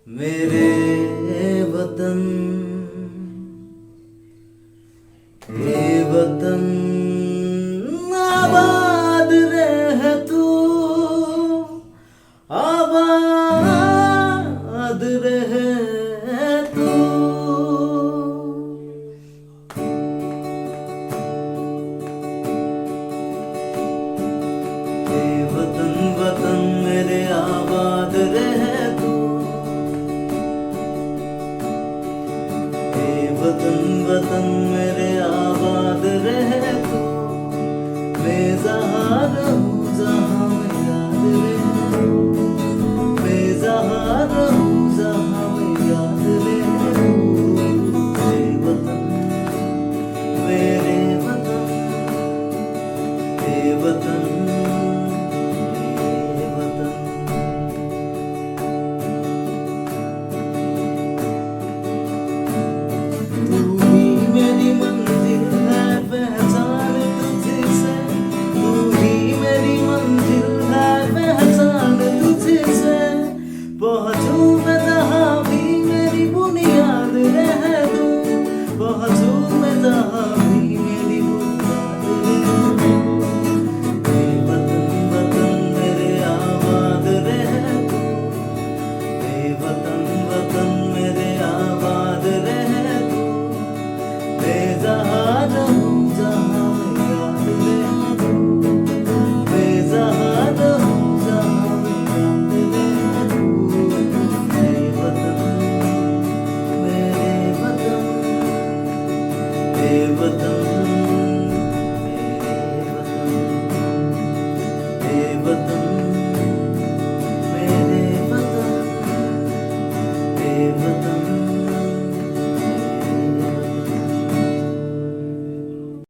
मेरे वतन, हे वतन आबाद रह तू, आबाद रह तू। हे वतन वतन मेरे आबाद रह तू, हे वतन वतन मेरे आबाद रह तू। मैं जहाँ रहूँ जहाँ मैं याद रह, मैं जहाँ रहूँ जहाँ मैं याद रह। हे वतन मेरे वतन, हे वतन